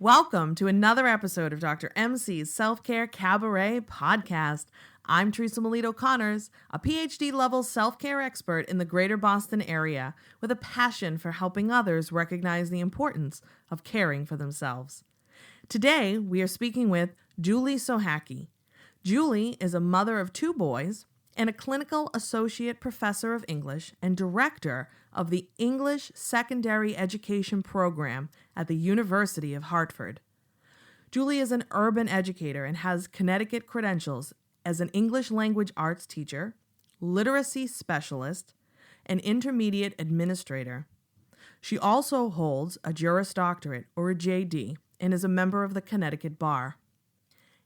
Welcome to another episode of Dr. MC's Self-Care Cabaret podcast. I'm Teresa Melito-Conners, a PhD-level self-care expert in the greater Boston area with a passion for helping others recognize the importance of caring for themselves. Today, we are speaking with Julie Sohacki. Julie is a mother of two boys and a clinical associate professor of English and director of the English Secondary Education Program at the University of Hartford. Julie is an urban educator and has Connecticut credentials as an English language arts teacher, literacy specialist, and intermediate administrator. She also holds a Juris Doctorate, or a JD, and is a member of the Connecticut Bar.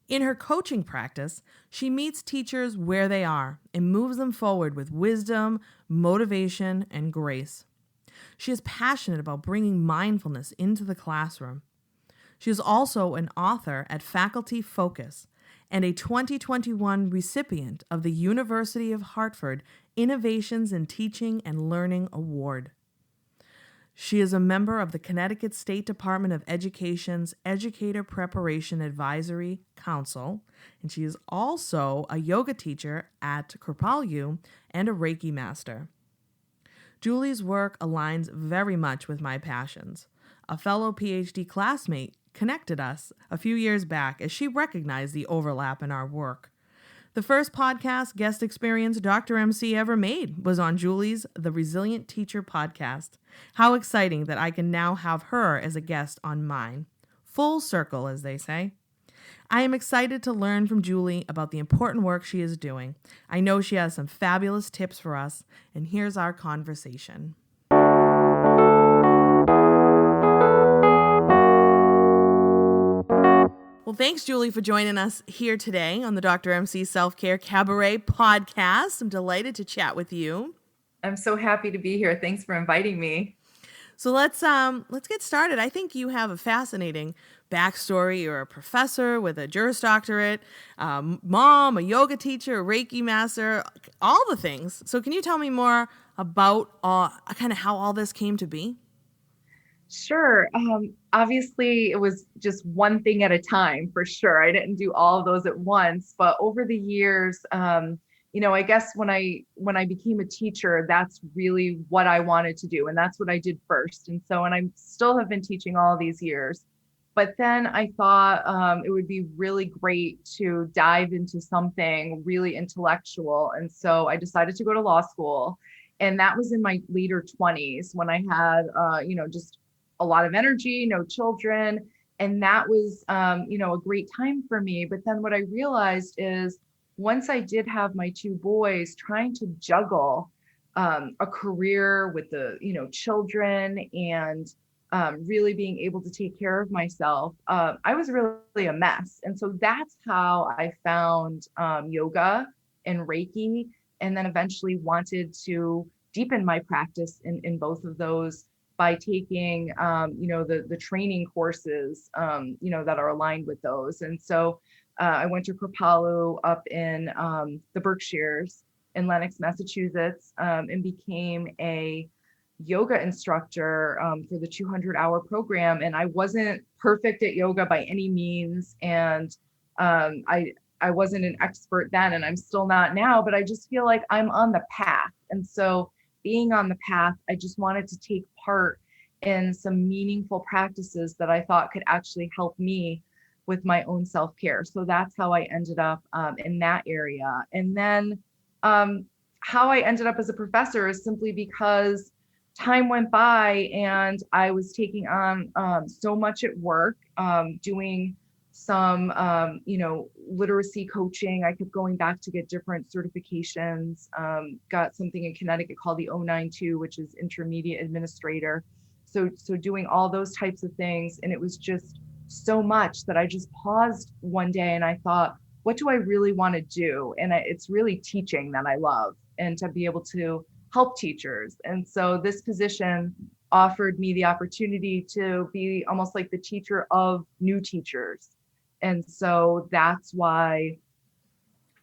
In her coaching practice, she meets teachers where they are and moves them forward with wisdom, motivation, and grace. She is passionate about bringing mindfulness into the classroom. She is also an author at Faculty Focus and a 2021 recipient of the University of Hartford Innovations in Teaching and Learning Award. She is a member of the Connecticut State Department of Education's Educator Preparation Advisory Council, and she is also a yoga teacher at Kripalu and a Reiki master. Julie's work aligns very much with my passions. A fellow PhD classmate connected us a few years back as she recognized the overlap in our work. The first podcast guest experience Dr. MC ever made was on Julie's The Resilient Teacher podcast. How exciting that I can now have her as a guest on mine. Full circle, as they say. I am excited to learn from Julie about the important work she is doing. I know she has some fabulous tips for us, and here's our conversation. Well, thanks, Julie, for joining us here today on the Dr. MC Self-Care Cabaret podcast. I'm delighted to chat with you. I'm so happy to be here. Thanks for inviting me. So let's get started. I think you have a fascinating backstory. You're a professor with a Juris Doctorate, mom, a yoga teacher, a Reiki master, all the things. So can you tell me more about kind of how all this came to be? Sure. Obviously, it was just one thing at a time, for sure. I didn't do all of those at once, but over the years, I guess when I became a teacher, that's really what I wanted to do, and that's what I did first. And I still have been teaching all these years. But then I thought it would be really great to dive into something really intellectual, and so I decided to go to law school. And that was in my later 20s when I had, just a lot of energy, no children. And that was, a great time for me. But then what I realized is once I did have my two boys, trying to juggle a career with the, children and really being able to take care of myself, I was really a mess. And so that's how I found yoga and Reiki, and then eventually wanted to deepen my practice in both of those by taking, the training courses, that are aligned with those. And so I went to Kripalu up in the Berkshires in Lenox, Massachusetts, and became a yoga instructor for the 200-hour program. And I wasn't perfect at yoga by any means. And I wasn't an expert then, and I'm still not now, but I just feel like I'm on the path. And so being on the path, I just wanted to take part in some meaningful practices that I thought could actually help me with my own self-care. So that's how I ended up in that area. And then how I ended up as a professor is simply because time went by and I was taking on so much at work, doing some, literacy coaching. I kept going back to get different certifications, got something in Connecticut called the 092, which is intermediate administrator. So doing all those types of things. And it was just so much that I just paused one day and I thought, what do I really want to do? And it's really teaching that I love, and to be able to help teachers. And so this position offered me the opportunity to be almost like the teacher of new teachers. And so that's why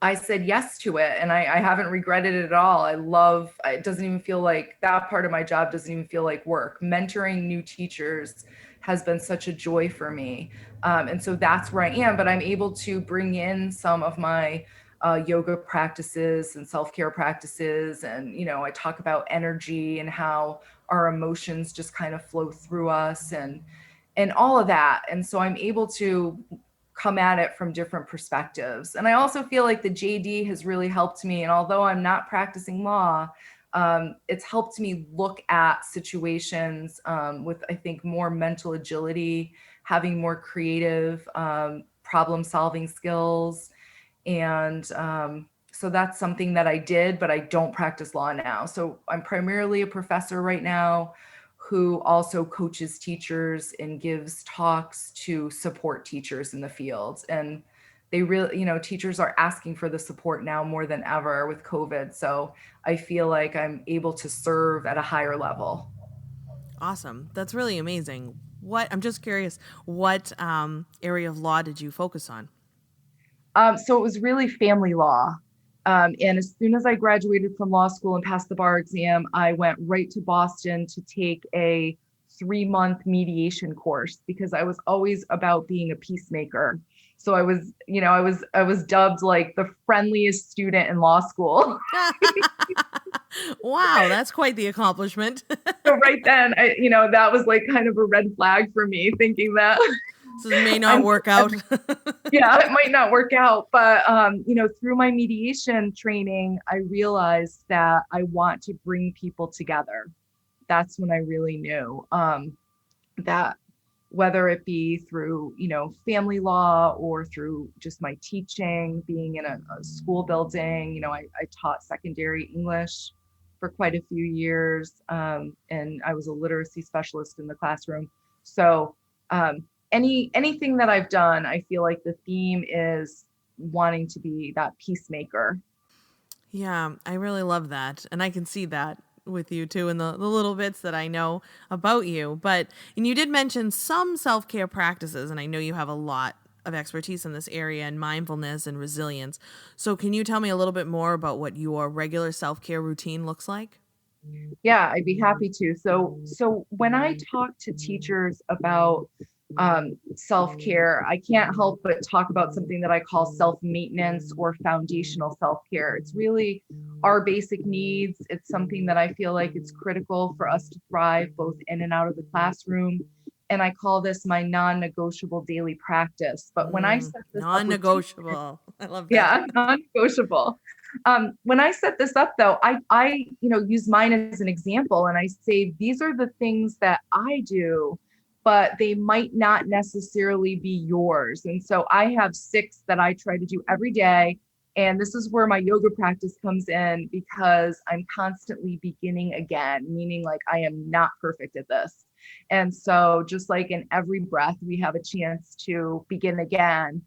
I said yes to it. And I haven't regretted it at all. It doesn't even feel like that part of my job doesn't even feel like work. Mentoring new teachers has been such a joy for me. And so that's where I am, but I'm able to bring in some of my yoga practices and self-care practices. And, I talk about energy and how our emotions just kind of flow through us and all of that. And so I'm able to come at it from different perspectives. And I also feel like the JD has really helped me. And although I'm not practicing law, it's helped me look at situations with, I think, more mental agility, having more creative problem solving skills. And so that's something that I did, but I don't practice law now. So I'm primarily a professor right now who also coaches teachers and gives talks to support teachers in the field. And they really, teachers are asking for the support now more than ever with COVID. So I feel like I'm able to serve at a higher level. Awesome. That's really amazing. I'm just curious, what area of law did you focus on? So it was really family law. And as soon as I graduated from law school and passed the bar exam, I went right to Boston to take a 3-month mediation course because I was always about being a peacemaker. So I was dubbed like the friendliest student in law school. Wow, that's quite the accomplishment. So right then, that was like kind of a red flag for me, thinking that So it may not I'm work out. yeah, it might not work out. But, through my mediation training, I realized that I want to bring people together. That's when I really knew that whether it be through, family law or through just my teaching, being in a school building, I taught secondary English for quite a few years. And I was a literacy specialist in the classroom. So, anything that I've done, I feel like the theme is wanting to be that peacemaker. Yeah, I really love that. And I can see that with you too in the little bits that I know about you. And you did mention some self care practices, and I know you have a lot of expertise in this area and mindfulness and resilience. So, can you tell me a little bit more about what your regular self care routine looks like? Yeah, I'd be happy to. So when I talk to teachers about self-care, I can't help but talk about something that I call self-maintenance or foundational self-care. It's really our basic needs. It's something that I feel like it's critical for us to thrive both in and out of the classroom. And I call this my non-negotiable daily practice. But when I set this up with teachers, Non-negotiable. I love that. yeah, non-negotiable. When I set this up though, I use mine as an example and I say these are the things that I do, but they might not necessarily be yours. And so I have 6 that I try to do every day. And this is where my yoga practice comes in because I'm constantly beginning again, meaning like I am not perfect at this. And so just like in every breath, we have a chance to begin again.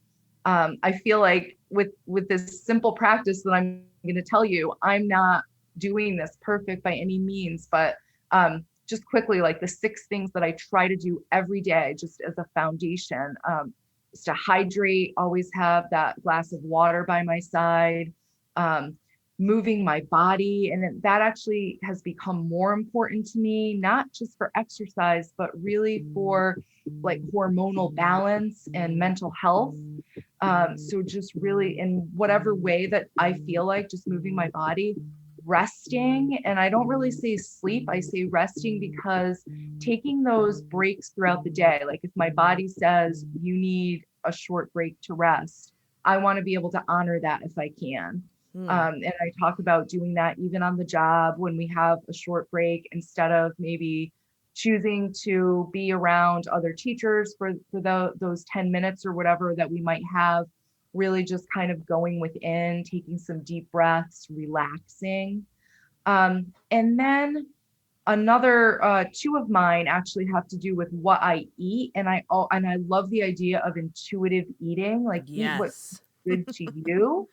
I feel like with this simple practice that I'm going to tell you, I'm not doing this perfect by any means, but just quickly, like the 6 things that I try to do every day, just as a foundation, is to hydrate, always have that glass of water by my side, moving my body. And that actually has become more important to me, not just for exercise, but really for like hormonal balance and mental health. So just really in whatever way that I feel like just moving my body, resting. And I don't really say sleep, I say resting because taking those breaks throughout the day, like if my body says you need a short break to rest, I want to be able to honor that if I can. Hmm. And I talk about doing that even on the job when we have a short break, instead of maybe choosing to be around other teachers for those 10 minutes or whatever that we might have, really just kind of going within, taking some deep breaths, relaxing. And then another 2 of mine actually have to do with what I eat. And I love the idea of intuitive eating, like eat what's Yes. good to you.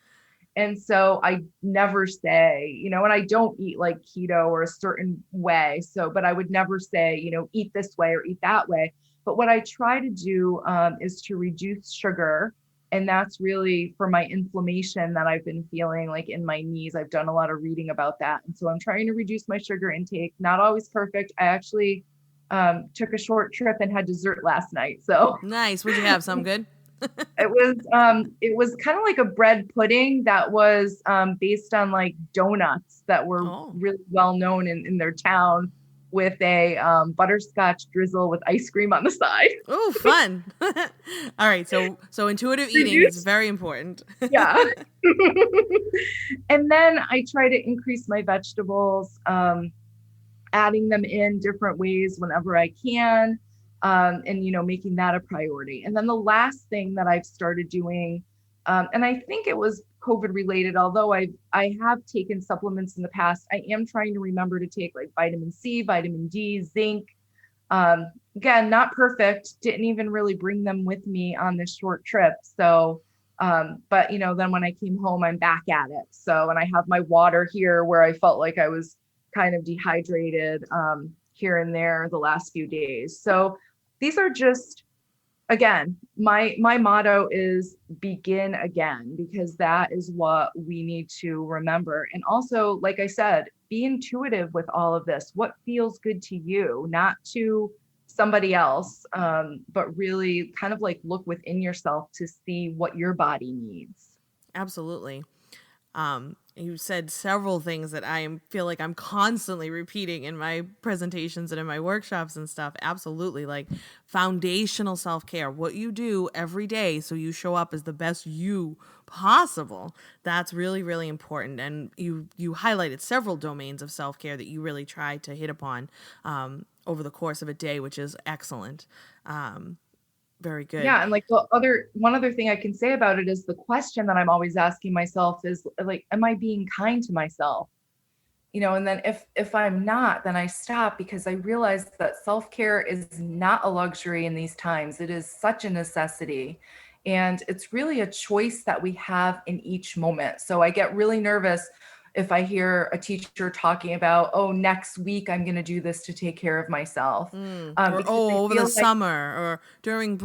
And so I never say, and I don't eat like keto or a certain way. So, but I would never say, eat this way or eat that way. But what I try to do is to reduce sugar. And that's really for my inflammation that I've been feeling like in my knees. I've done a lot of reading about that. And so I'm trying to reduce my sugar intake. Not always perfect. I actually Took a short trip and had dessert last night. So Nice. Would you have some good? it was kind of like a bread pudding that was based on like donuts that were Oh. really well known in their town, with a butterscotch drizzle with ice cream on the side. Oh, fun. All right. So intuitive eating is Reduced, very important. yeah. And then I try to increase my vegetables, adding them in different ways whenever I can, and making that a priority. And then the last thing that I've started doing, and I think it was COVID related, although I have taken supplements in the past. I am trying to remember to take like vitamin C, vitamin D, zinc. Again, not perfect. Didn't even really bring them with me on this short trip. So, but then when I came home, I'm back at it. So, and I have my water here where I felt like I was kind of dehydrated here and there the last few days. So these are just, again, my motto is begin again, because that is what we need to remember. And also, like I said, be intuitive with all of this. What feels good to you, not to somebody else, but really kind of like look within yourself to see what your body needs. Absolutely. You said several things that feel like I'm constantly repeating in my presentations and in my workshops and stuff. Absolutely. Like foundational self-care, what you do every day so you show up as the best you possible. That's really, really important. And you highlighted several domains of self-care that you really try to hit upon over the course of a day, which is excellent. Very good. Yeah, and like one other thing I can say about it is the question that I'm always asking myself is like, am I being kind to myself? And then if I'm not, then I stop, because I realize that self-care is not a luxury in these times. It is such a necessity. And it's really a choice that we have in each moment. So I get really nervous if I hear a teacher talking about, oh, next week I'm going to do this to take care of myself. Or Because I over the feel like, summer or during yeah,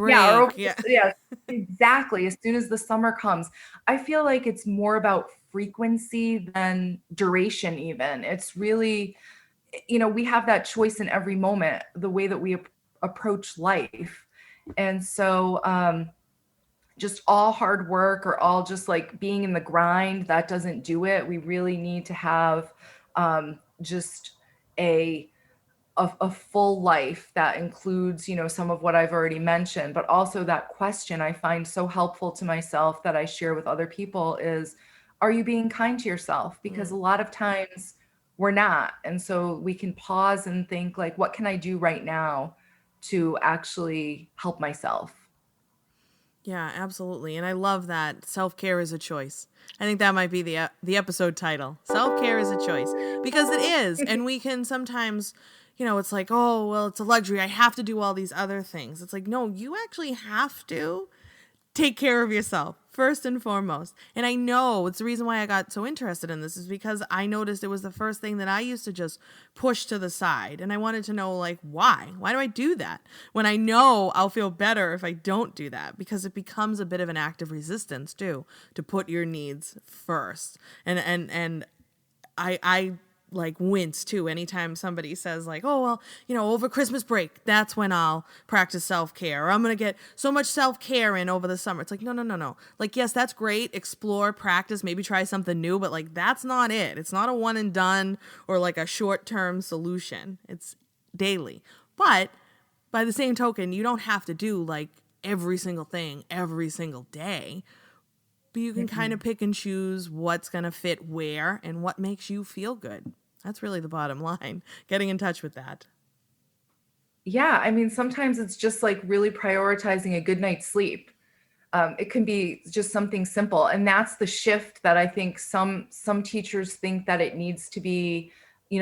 break. Yeah. yeah, exactly. As soon as the summer comes, I feel like it's more about frequency than duration, even. It's really, we have that choice in every moment, the way that we approach life. And so, just all hard work or all just like being in the grind, that doesn't do it. We really need to have just a a full life that includes, some of what I've already mentioned, but also that question I find so helpful to myself that I share with other people is, are you being kind to yourself? Because a lot of times we're not. And so we can pause and think like, what can I do right now to actually help myself? Yeah, absolutely. And I love that self-care is a choice. I think that might be the episode title. Self-care is a choice because it is. And we can sometimes, it's like, "Oh, well, it's a luxury. I have to do all these other things." It's like, "No, you actually have to take care of yourself first and foremost." And I know it's the reason why I got so interested in this is because I noticed it was the first thing that I used to just push to the side. And I wanted to know, like, why? Why do I do that when I know I'll feel better if I don't do that? Because it becomes a bit of an act of resistance too, to put your needs first. And I like wince too anytime somebody says like, "Oh, well, over Christmas break, that's when I'll practice self-care, or I'm going to get so much self-care in over the summer." It's like, no, no, no, no. Like, yes, that's great. Explore, practice, maybe try something new, but like that's not it. It's not a one and done or like a short-term solution. It's daily. But by the same token, you don't have to do like every single thing every single day, but you can kind of pick and choose what's going to fit where and what makes you feel good. That's really the bottom line. Getting in touch with that. Yeah, I mean, sometimes it's just like really prioritizing a good night's sleep. It can be just something simple, and that's the shift that I think some teachers think that it needs to be,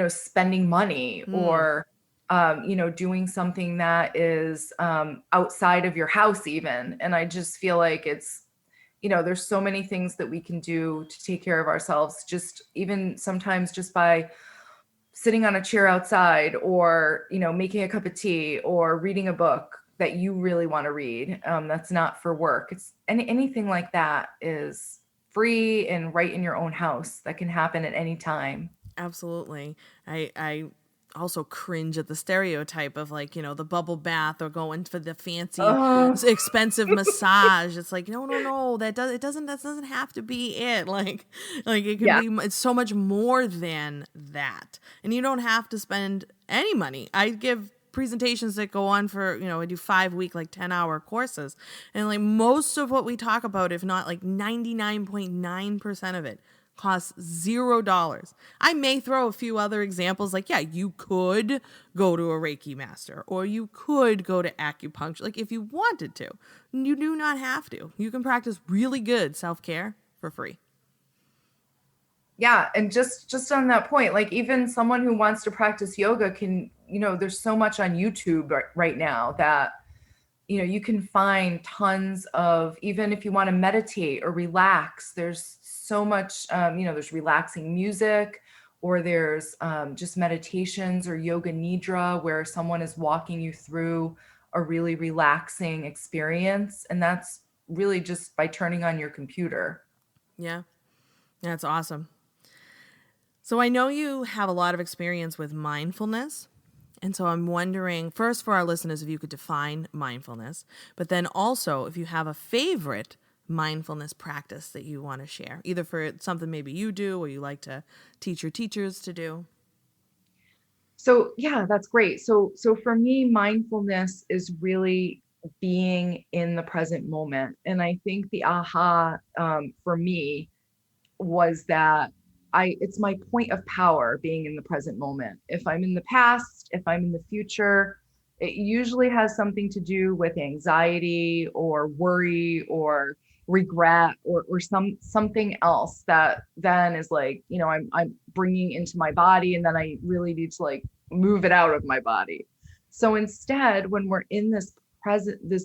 spending money or doing something that is outside of your house even. And I just feel like it's, there's so many things that we can do to take care of ourselves, just even sometimes just by sitting on a chair outside, or making a cup of tea or reading a book that you really want to read, that's not for work. It's anything like that is free and right in your own house that can happen at any time. Absolutely. I also cringe at the stereotype of like, the bubble bath or going for the fancy Oh, expensive massage. It's like, no, no, no, that doesn't have to be it. Like it can yeah. be, it's so much more than that. And you don't have to spend any money. I give presentations that go on for, I do 5-week, like 10-hour courses. And like most of what we talk about, if not like 99.9% of it, costs $0. I may throw a few other examples like, yeah, you could go to a Reiki master or you could go to acupuncture. Like if you wanted to, you do not have to. You can practice really good self-care for free. Yeah, and just on that point, like even someone who wants to practice yoga can, there's so much on YouTube right now that you can find tons of, even if you want to meditate or relax, there's so much, there's relaxing music, or there's just meditations or yoga nidra where someone is walking you through a really relaxing experience. And that's really just by turning on your computer. Yeah, that's awesome. So I know you have a lot of experience with mindfulness. And so I'm wondering, first for our listeners, if you could define mindfulness, but then also if you have a favorite mindfulness practice that you want to share, either for something maybe you do or you like to teach your teachers to do. So yeah, that's great. So for me, mindfulness is really being in the present moment. And I think the aha for me was that it's my point of power being in the present moment. If I'm in the past, if I'm in the future, it usually has something to do with anxiety or worry or regret or something else that then is like, I'm bringing into my body, and then I really need to like move it out of my body. So instead, when we're in this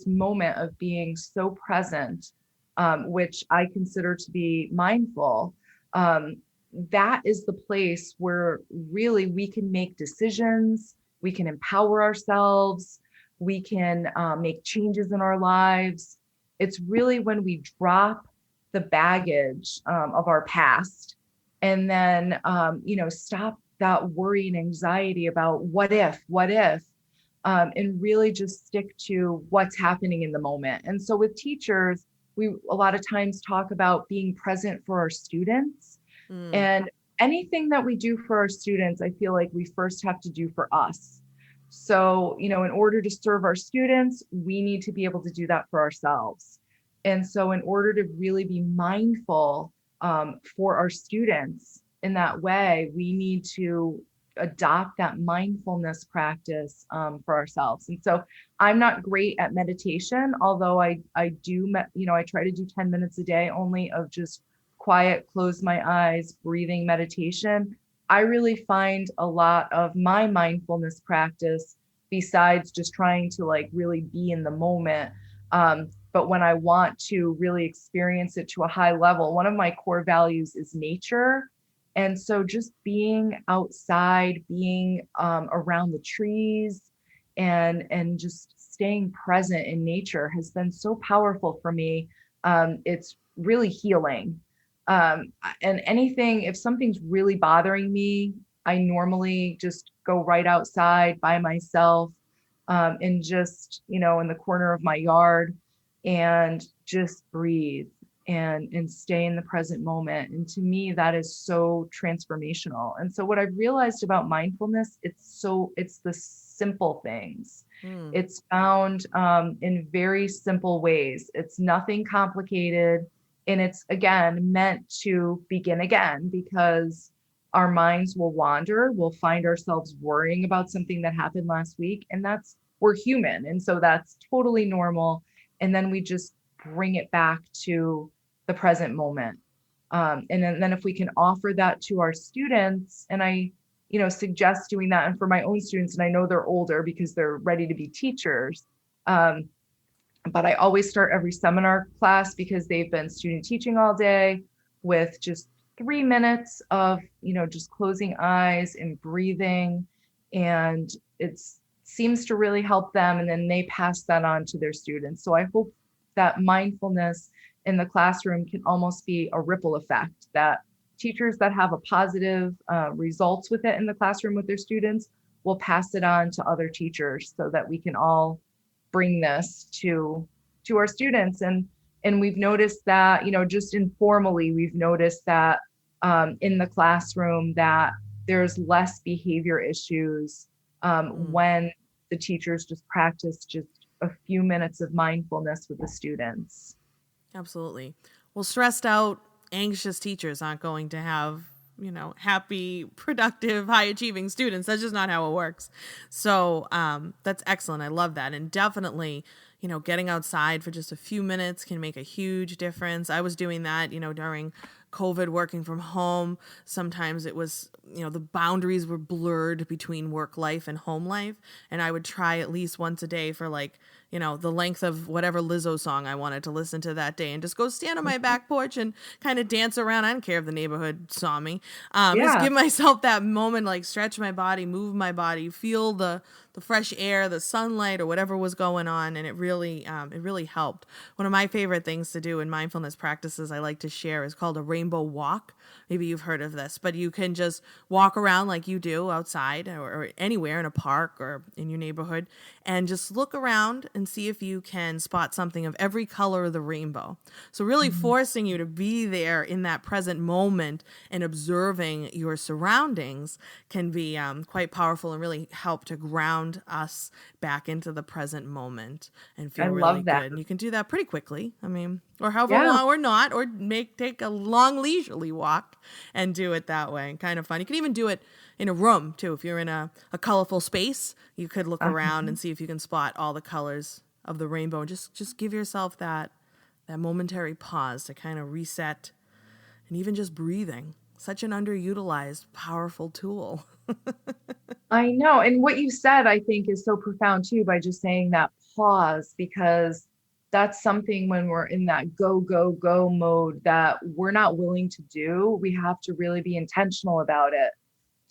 moment of being so present, which I consider to be mindful, um, that is the place where really we can make decisions, we can empower ourselves, we can make changes in our lives. It's really when we drop the baggage of our past, and then stop that worry and anxiety about what if, and really just stick to what's happening in the moment. And so with teachers, we a lot of times talk about being present for our students. Mm, And anything that we do for our students, I feel like we first have to do for us. So, in order to serve our students, we need to be able to do that for ourselves. And so, in order to really be mindful for our students in that way, we need to adopt that mindfulness practice for ourselves. And so, I'm not great at meditation, although I do, I try to do 10 minutes a day only of just quiet, close my eyes, breathing meditation. I really find a lot of my mindfulness practice, besides just trying to like really be in the moment. But when I want to really experience it to a high level, one of my core values is nature. And so just being outside, being around the trees, and just staying present in nature has been so powerful for me. It's really healing. And anything, if something's really bothering me, I normally just go right outside by myself, and just, in the corner of my yard, and just breathe and stay in the present moment. And to me, that is so transformational. And so what I've realized about mindfulness, it's the simple things. mm, It's found in very simple ways. It's nothing complicated. And it's, again, meant to begin again, because our minds will wander. We'll find ourselves worrying about something that happened last week. And we're human. And so that's totally normal. And then we just bring it back to the present moment. And then if we can offer that to our students, and I, suggest doing that. And for my own students, and I know they're older because they're ready to be teachers. But I always start every seminar class, because they've been student teaching all day, with just 3 minutes of, just closing eyes and breathing. And it seems to really help them. And then they pass that on to their students. So I hope that mindfulness in the classroom can almost be a ripple effect, that teachers that have a positive results with it in the classroom with their students we'll pass it on to other teachers so that we can all bring this to our students. And we've noticed that, just informally, we've noticed that in the classroom that there's less behavior issues when the teachers just practice just a few minutes of mindfulness with the students. Absolutely. Well, stressed out, anxious teachers aren't going to have, happy, productive, high achieving students. That's just not how it works. So that's excellent. I love that. And definitely, getting outside for just a few minutes can make a huge difference. I was doing that, during COVID, working from home. Sometimes it was, the boundaries were blurred between work life and home life. And I would try at least once a day for the length of whatever Lizzo song I wanted to listen to that day and just go stand on my back porch and kind of dance around. I don't care if the neighborhood saw me. Just give myself that moment, like stretch my body, move my body, feel the fresh air, the sunlight, or whatever was going on. And it really helped. One of my favorite things to do in mindfulness practices I like to share is called a rainbow walk. Maybe you've heard of this, but you can just walk around like you do outside or anywhere in a park or in your neighborhood and just look around and see if you can spot something of every color of the rainbow. So really forcing you to be there in that present moment and observing your surroundings can be quite powerful and really help to ground us back into the present moment and feel really that. good. And you can do that pretty quickly. Or however long or not, or take a long leisurely walk and do it that way. Kind of fun. You can even do it in a room too. If you're in a colorful space, you could look around and see if you can spot all the colors of the rainbow and just give yourself that momentary pause to kind of reset, and even just breathing. Such an underutilized, powerful tool. I know. And what you said, I think, is so profound too, by just saying that pause, because that's something when we're in that go, go, go mode that we're not willing to do. We have to really be intentional about it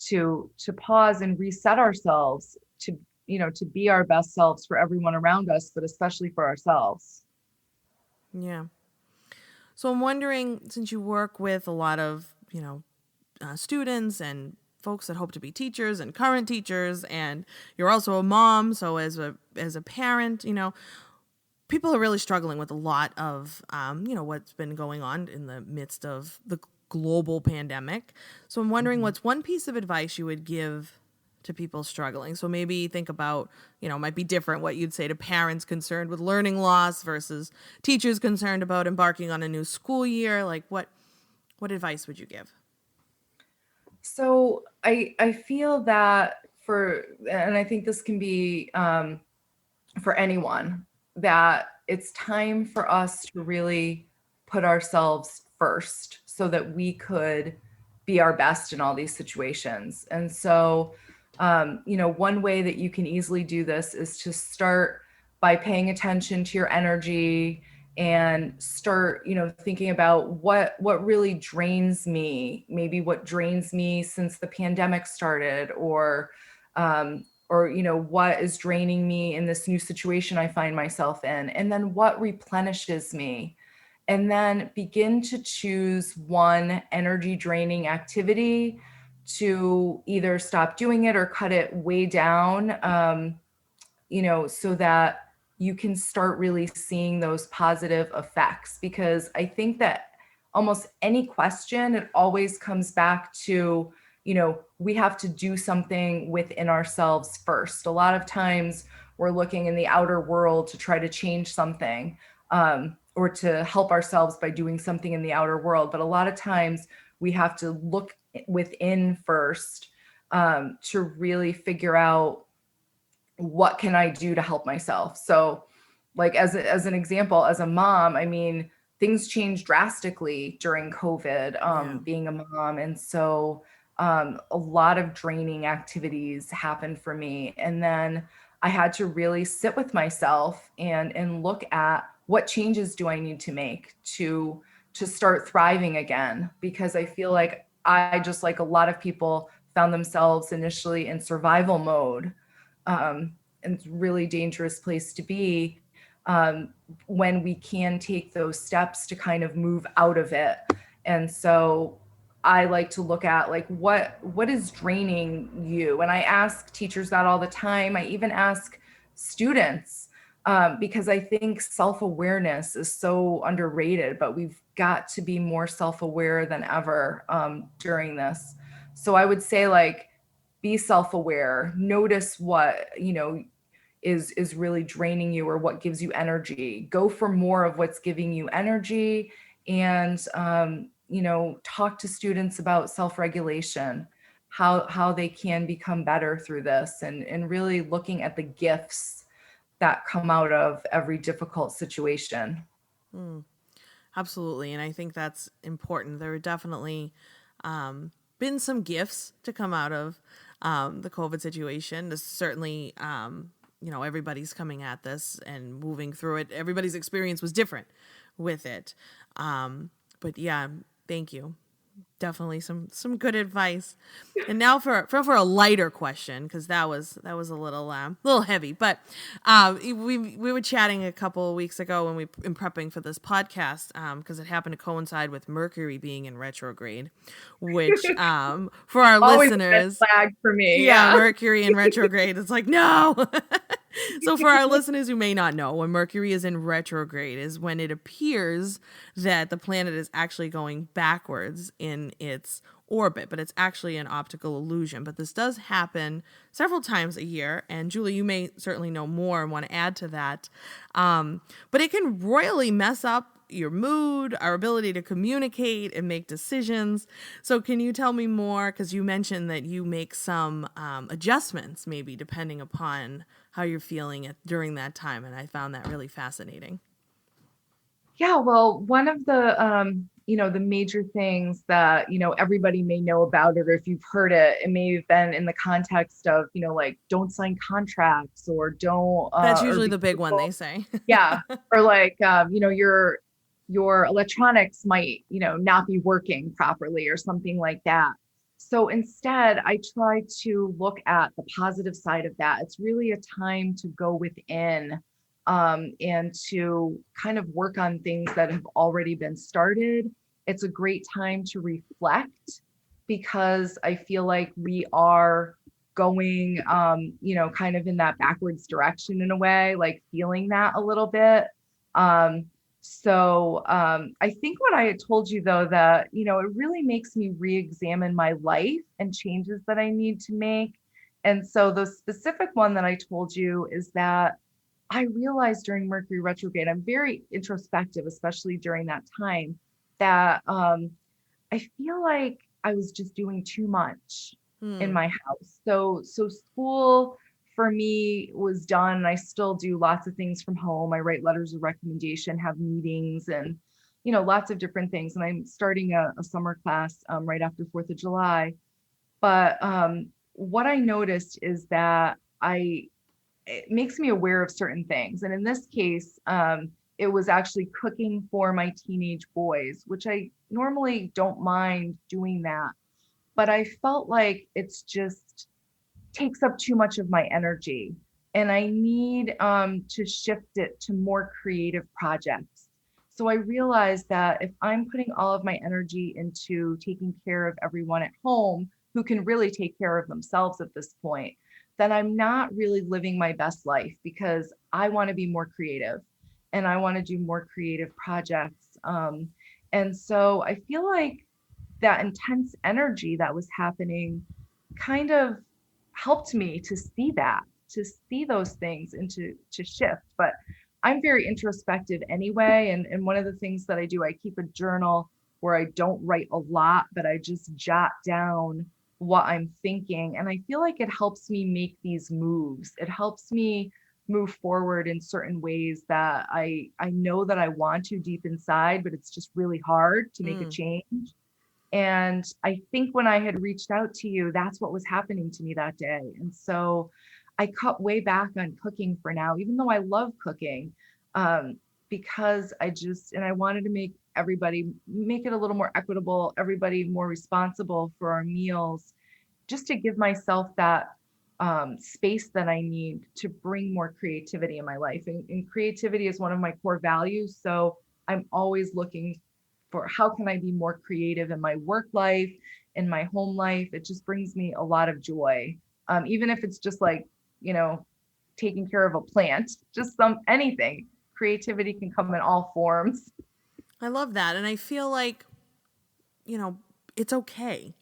to pause and reset ourselves to be our best selves for everyone around us, but especially for ourselves. Yeah. So I'm wondering, since you work with a lot of, students and folks that hope to be teachers and current teachers, and you're also a mom, so as a parent, people are really struggling with a lot of, what's been going on in the midst of the global pandemic. So I'm wondering what's one piece of advice you would give to people struggling. So maybe think about, might be different what you'd say to parents concerned with learning loss versus teachers concerned about embarking on a new school year. Like what advice would you give? So I feel that and I think this can be for anyone, that it's time for us to really put ourselves first so that we could be our best in all these situations. And so, one way that you can easily do this is to start by paying attention to your energy and start, thinking about what really drains me, maybe what drains me since the pandemic started, or what is draining me in this new situation I find myself in, and then what replenishes me. And then begin to choose one energy draining activity to either stop doing it or cut it way down, so that you can start really seeing those positive effects. Because I think that almost any question, it always comes back to, we have to do something within ourselves first. A lot of times we're looking in the outer world to try to change something, or to help ourselves by doing something in the outer world. But a lot of times we have to look within first, to really figure out, what can I do to help myself? So, like, as an example, as a mom, things changed drastically during COVID, being a mom. And so a lot of draining activities happened for me. And then I had to really sit with myself and look at, what changes do I need to make to start thriving again? Because I feel like I, just like a lot of people, found themselves initially in survival mode. And it's a really dangerous place to be, when we can take those steps to kind of move out of it. And so I like to look at like what is draining you. And I ask teachers that all the time. I even ask students because I think self-awareness is so underrated, but we've got to be more self-aware than ever during this. So I would say like be self-aware, notice what, is really draining you or what gives you energy. Go for more of what's giving you energy, and talk to students about self-regulation, how they can become better through this, and really looking at the gifts that come out of every difficult situation. Mm, absolutely. And I think that's important. There are definitely been some gifts to come out of the COVID situation. This certainly, everybody's coming at this and moving through it. Everybody's experience was different with it. But yeah, thank you. Definitely some good advice. And now for a lighter question, because that was a little heavy. But we were chatting a couple of weeks ago when in prepping for this podcast, because it happened to coincide with Mercury being in retrograde, which for our Always a red listeners, flag for me. yeah, Yeah. Mercury in retrograde. It's like, no. So for our listeners who may not know, when Mercury is in retrograde is when it appears that the planet is actually going backwards in its orbit, but it's actually an optical illusion. But this does happen several times a year, and Julie, you may certainly know more and want to add to that. But it can royally mess up your mood, our ability to communicate and make decisions. So can you tell me more? Because you mentioned that you make some adjustments, maybe depending upon how you're feeling during that time. And I found that really fascinating. Yeah, well, one of the major things that, everybody may know about it, or if you've heard it, it may have been in the context of, like, don't sign contracts, or don't, That's or usually be the big one careful. they say. Yeah. Or like, your electronics might, not be working properly or something like that. So instead, I try to look at the positive side of that. It's really a time to go within, and to kind of work on things that have already been started. It's a great time to reflect, because I feel like we are going, kind of in that backwards direction in a way, like feeling that a little bit. Um, I think what I had told you though, that, it really makes me re-examine my life and changes that I need to make. And so the specific one that I told you is that I realized during Mercury retrograde, I'm very introspective, especially during that time, that I feel like I was just doing too much in Hmm. my house. So school for me was done, and I still do lots of things from home. I write letters of recommendation, have meetings, and lots of different things. And I'm starting a summer class right after 4th of July. But what I noticed is that I it makes me aware of certain things. And in this case, it was actually cooking for my teenage boys, which I normally don't mind doing that. But I felt like it's just takes up too much of my energy. And I need to shift it to more creative projects. So I realized that if I'm putting all of my energy into taking care of everyone at home who can really take care of themselves at this point, then I'm not really living my best life, because I want to be more creative and I want to do more creative projects. And so I feel like that intense energy that was happening kind of helped me to see that, to see those things, and to shift. But I'm very introspective anyway. And one of the things that I do, I keep a journal where I don't write a lot, but I just jot down what I'm thinking. And I feel like it helps me make these moves. It helps me move forward in certain ways that I know that I want to deep inside, but it's just really hard to make a Mm. change. And I think when I had reached out to you, that's what was happening to me that day. And so I cut way back on cooking for now, even though I love cooking, um, because and I wanted to make it a little more equitable, everybody more responsible for our meals, just to give myself that space that I need to bring more creativity in my life. And creativity is one of my core values. So I'm always looking for how can I be more creative in my work life, in my home life. It just brings me a lot of joy. Even if it's just like, you know, taking care of a plant, just anything. Creativity can come in all forms. I love that. And I feel like, you know, it's okay.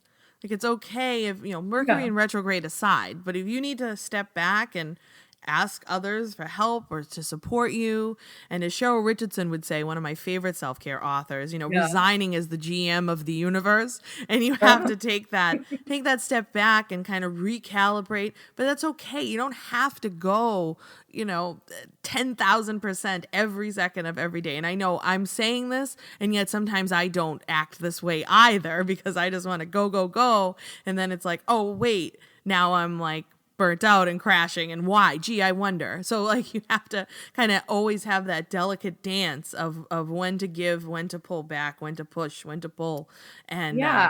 Like it's okay if, Mercury Yeah. in retrograde aside, but if you need to step back and ask others for help or to support you, and as Cheryl Richardson would say, one of my favorite self-care authors, Yeah. resigning as the GM of the universe, and you have Uh-huh. to take that step back and kind of recalibrate, but that's okay. You don't have to go, 10,000% every second of every day. And I know I'm saying this, and yet sometimes I don't act this way either because I just want to go, go, go. And then it's like, oh, wait, now I'm like burnt out and crashing. And why? Gee, I wonder. So, like, you have to kind of always have that delicate dance of when to give, when to pull back, when to push, when to pull. And, Yeah.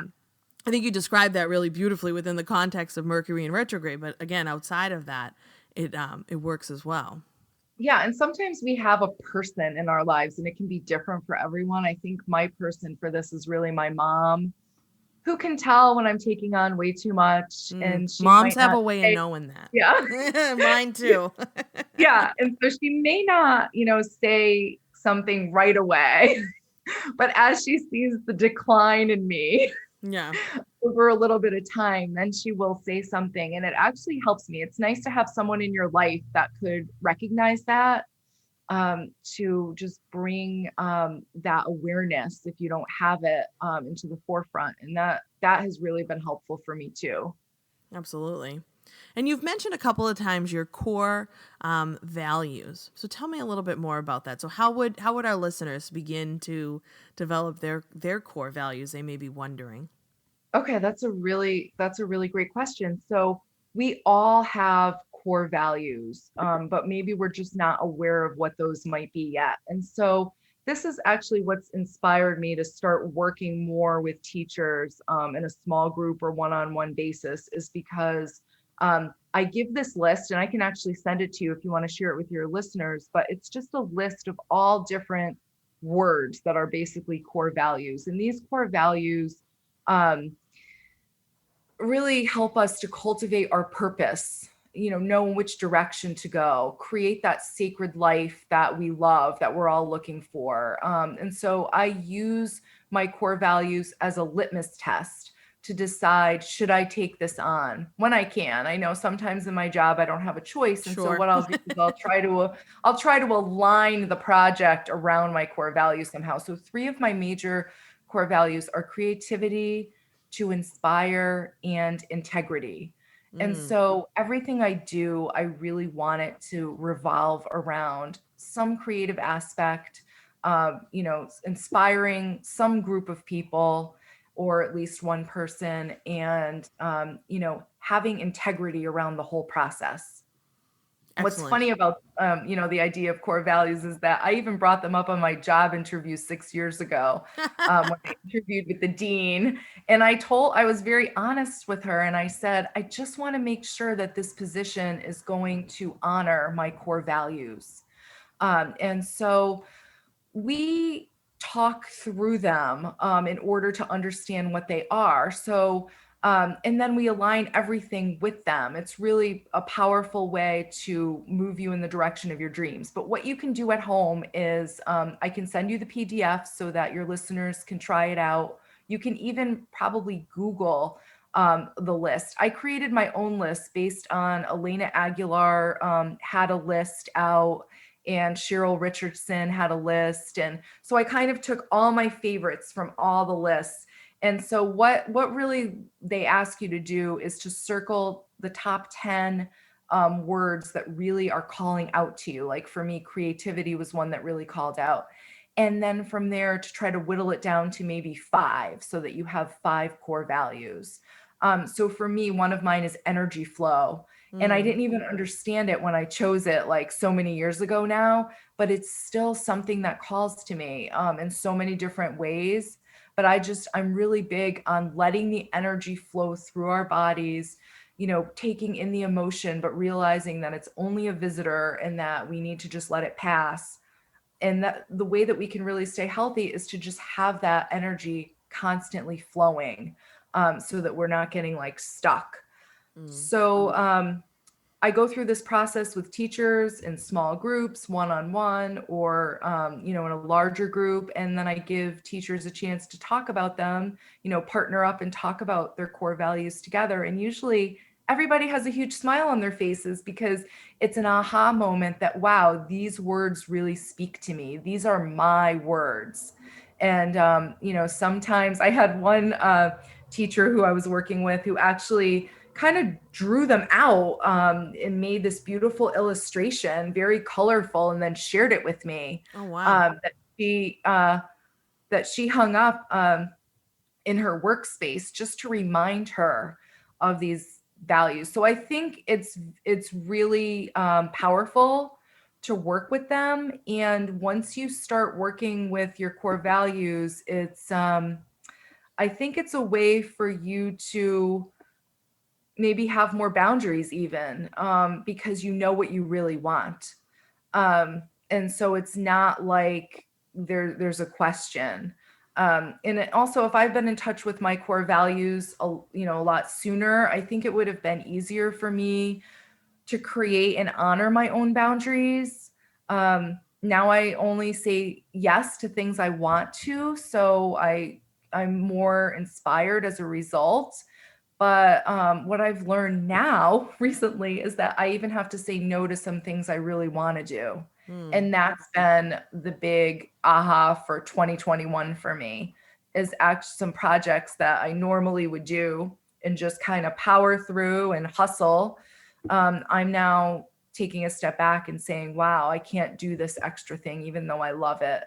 I think you described that really beautifully within the context of Mercury in retrograde. But again, outside of that, it works as well. Yeah. And sometimes we have a person in our lives and it can be different for everyone. I think my person for this is really my mom, who can tell when I'm taking on way too much and she Moms might have not a way of say, knowing that. yeah. Mine too. Yeah. And so she may not, say something right away, but as she sees the decline in me Yeah, over a little bit of time, then she will say something. And it actually helps me. It's nice to have someone in your life that could recognize that, to just bring that awareness, if you don't have it, into the forefront. And that has really been helpful for me too. absolutely. And you've mentioned a couple of times your core values. So tell me a little bit more about that. So how would our listeners begin to develop their core values? They may be wondering. Okay, that's a really great question. So we all have core values, but maybe we're just not aware of what those might be yet. And so this is actually what's inspired me to start working more with teachers, in a small group or one-on-one basis, is because I give this list, and I can actually send it to you if you want to share it with your listeners. But it's just a list of all different words that are basically core values, and these core values. Um, really help us to cultivate our purpose, know which direction to go, create that sacred life that we love, that we're all looking for. And so I use my core values as a litmus test to decide, should I take this on when I can. I know sometimes in my job I don't have a choice, and so Sure. what I'll do is I'll try to align the project around my core values somehow. So three of my major core values are creativity, to inspire, and integrity. And Mm, so everything I do, I really want it to revolve around some creative aspect, inspiring some group of people or at least one person, and, having integrity around the whole process. What's excellent. funny about, the idea of core values is that I even brought them up on my job interview 6 years ago, when I interviewed with the dean. And I was very honest with her, and I said, I just want to make sure that this position is going to honor my core values. And so we talk through them, in order to understand what they are. So, and then we align everything with them. It's really a powerful way to move you in the direction of your dreams. But what you can do at home is, I can send you the PDF so that your listeners can try it out. You can even probably Google, the list. I created my own list based on Elena Aguilar, had a list out, and Cheryl Richardson had a list. And so I kind of took all my favorites from all the lists. And so what really they ask you to do is to circle the top 10, words that really are calling out to you. Like for me, creativity was one that really called out. And then from there to try to whittle it down to maybe five so that you have five core values. So for me, one of mine is energy flow. And I Mm, didn't even understand it when I chose it like so many years ago now, but it's still something that calls to me, in so many different ways. But I'm really big on letting the energy flow through our bodies, taking in the emotion, but realizing that it's only a visitor and that we need to just let it pass. And that the way that we can really stay healthy is to just have that energy constantly flowing, so that we're not getting like stuck. So I go through this process with teachers in small groups, one-on-one, or in a larger group, and then I give teachers a chance to talk about them, partner up and talk about their core values together. And usually everybody has a huge smile on their faces because it's an aha moment that, wow, these words really speak to me. These are my words. And sometimes I had one teacher who I was working with who actually kind of drew them out, and made this beautiful illustration, very colorful, and then shared it with me. Oh, wow. That she hung up in her workspace just to remind her of these values. So I think it's really powerful to work with them. And once you start working with your core values, I think it's a way for you to maybe have more boundaries even, because you know what you really want. And so it's not like there's a question. And it also, if I've been in touch with my core values, a lot sooner, I think it would have been easier for me to create and honor my own boundaries. Now I only say yes to things I want to, so I'm more inspired as a result. But what I've learned now recently is that I even have to say no to some things I really want to do. And that's been the big aha for 2021 for me, is actually some projects that I normally would do and just kind of power through and hustle. I'm now taking a step back and saying, wow, I can't do this extra thing, even though I love it.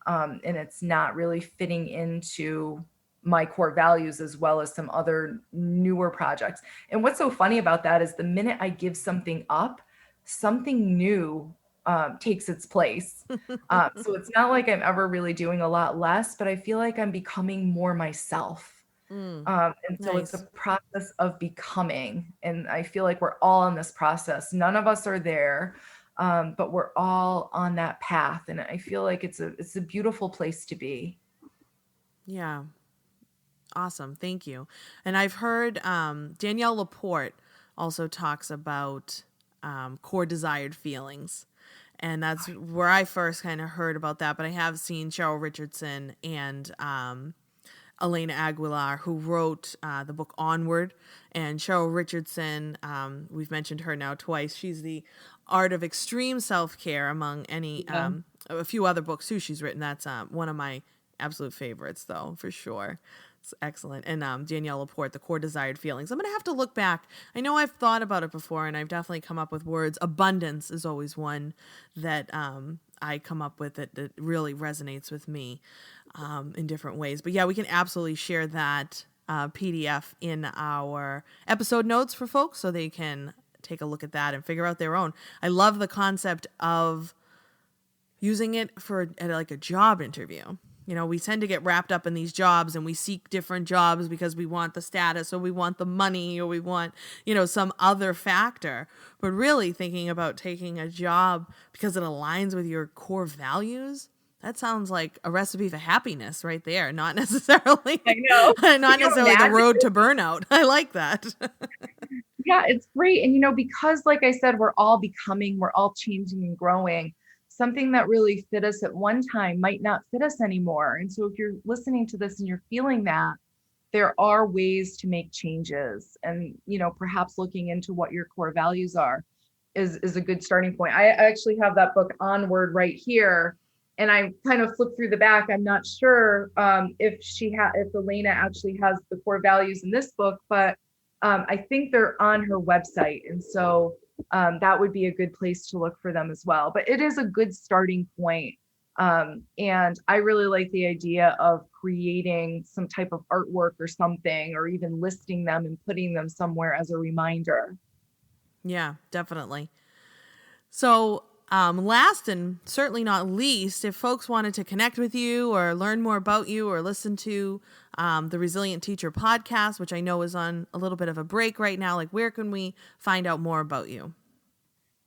And it's not really fitting into my core values, as well as some other newer projects. And what's so funny about that is the minute I give something up, something new takes its place. So it's not like I'm ever really doing a lot less, but I feel like I'm becoming more myself. And so it's a Nice. process of becoming. And I feel like we're all in this process. None of us are there, but we're all on that path. And I feel like it's a beautiful place to be. Yeah. Awesome. Thank you. And I've heard Danielle Laporte also talks about core desired feelings. And that's where I first kind of heard about that. But I have seen Cheryl Richardson and Elena Aguilar, who wrote the book Onward. And Cheryl Richardson, we've mentioned her now twice. She's the Art of Extreme Self-Care, among Yeah. a few other books too she's written. That's one of my absolute favorites, though, for sure. It's excellent. And Danielle Laporte, The Core Desired Feelings. I'm going to have to look back. I know I've thought about it before, and I've definitely come up with words. Abundance is always one that I come up with that really resonates with me in different ways. But yeah, we can absolutely share that PDF in our episode notes for folks so they can take a look at that and figure out their own. I love the concept of using it at like a job interview. We tend to get wrapped up in these jobs, and we seek different jobs because we want the status, or we want the money, or we want, some other factor. But really thinking about taking a job because it aligns with your core values, that sounds like a recipe for happiness right there. Not necessarily, I know. Can not you necessarily the imagine? road to burnout. I like that. Yeah, it's great. And, because like I said, we're all becoming, we're all changing and growing. Something that really fit us at one time might not fit us anymore. And so if you're listening to this and you're feeling that, there are ways to make changes. And, perhaps looking into what your core values are is a good starting point. I actually have that book Onward right here. And I kind of flipped through the back. I'm not sure if Elena actually has the core values in this book, but I think they're on her website. And so that would be a good place to look for them as well. But it is a good starting point. And I really like the idea of creating some type of artwork or something, or even listing them and putting them somewhere as a reminder. Yeah, definitely. So, last and certainly not least, if folks wanted to connect with you or learn more about you or listen to the Resilient Teacher podcast, which I know is on a little bit of a break right now, like where can we find out more about you?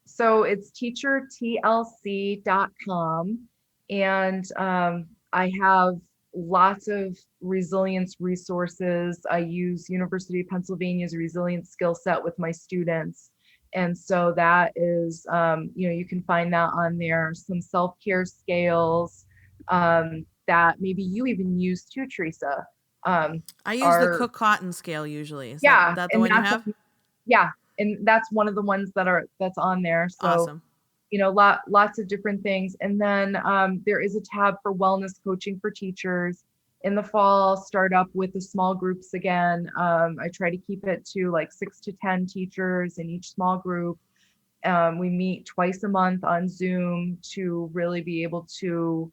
So it's teachertlc.com. And I have lots of resilience resources. I use University of Pennsylvania's resilience skill set with my students. And so that is, you can find that on there. Some self-care scales that maybe you even use too, Teresa. I use the Are Cook Cotton scale usually. Is Yeah, that the and one you have? yeah, and that's one of the ones that's on there. So Awesome. lots of different things. And then there is a tab for wellness coaching for teachers. In the fall, start up with the small groups again. I try to keep it to like 6 to 10 teachers in each small group. We meet twice a month on Zoom to really be able to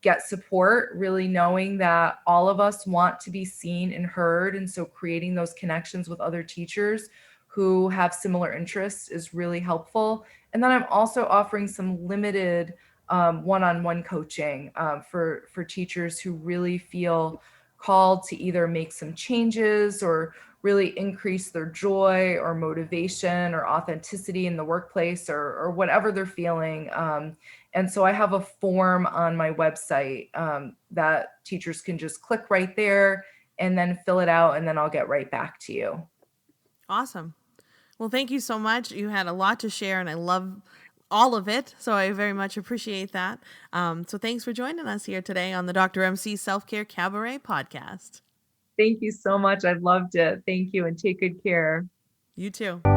get support, really knowing that all of us want to be seen and heard. And so creating those connections with other teachers who have similar interests is really helpful. And then I'm also offering some limited one-on-one coaching for teachers who really feel called to either make some changes or really increase their joy or motivation or authenticity in the workplace or whatever they're feeling. And so I have a form on my website that teachers can just click right there and then fill it out, and then I'll get right back to you. Awesome. Well, thank you so much. You had a lot to share, and I love all of it. So I very much appreciate that. So thanks for joining us here today on the Dr. MC Self-Care Cabaret podcast. Thank you so much. I loved it. Thank you, and take good care. You too. I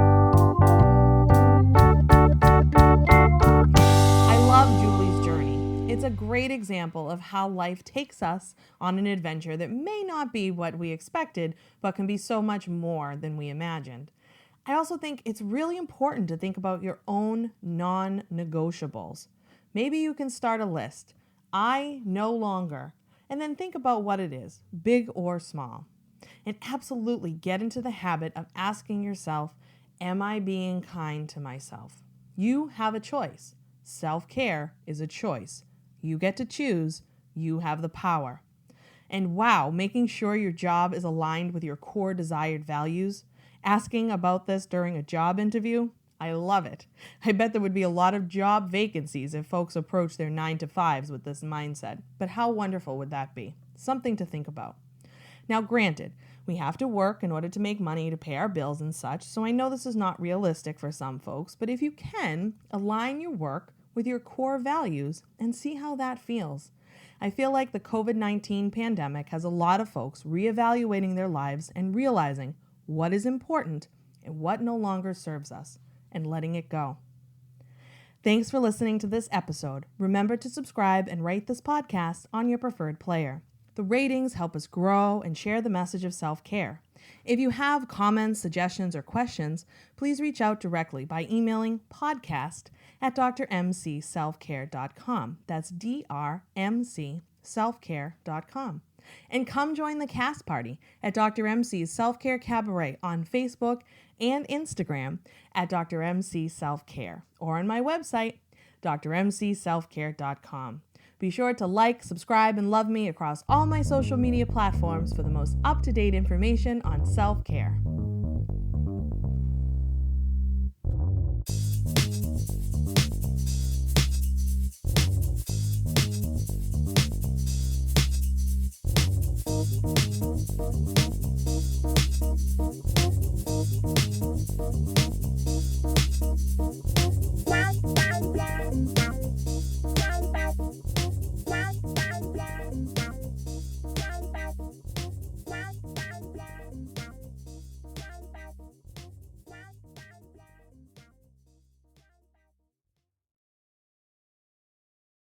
love Julie's journey. It's a great example of how life takes us on an adventure that may not be what we expected, but can be so much more than we imagined. I also think it's really important to think about your own non-negotiables. Maybe you can start a list. I no longer. And then think about what it is, big or small. And absolutely get into the habit of asking yourself, am I being kind to myself? You have a choice. Self-care is a choice. You get to choose. You have the power. And wow, making sure your job is aligned with your core desired values. Asking about this during a job interview, I love it. I bet there would be a lot of job vacancies if folks approach their 9-to-5s with this mindset. But how wonderful would that be? Something to think about. Now, granted, we have to work in order to make money to pay our bills and such, so I know this is not realistic for some folks, but if you can, align your work with your core values and see how that feels. I feel like the COVID-19 pandemic has a lot of folks reevaluating their lives and realizing what is important and what no longer serves us, and letting it go. Thanks for listening to this episode. Remember to subscribe and rate this podcast on your preferred player. The ratings help us grow and share the message of self-care. If you have comments, suggestions, or questions, please reach out directly by emailing podcast@drmcselfcare.com. That's drmcselfcare.com. And come join the cast party at Dr. MC's Self-Care Cabaret on Facebook and Instagram at Dr. MC Self-Care or on my website, drmcselfcare.com. Be sure to like, subscribe, and love me across all my social media platforms for the most up-to-date information on self-care.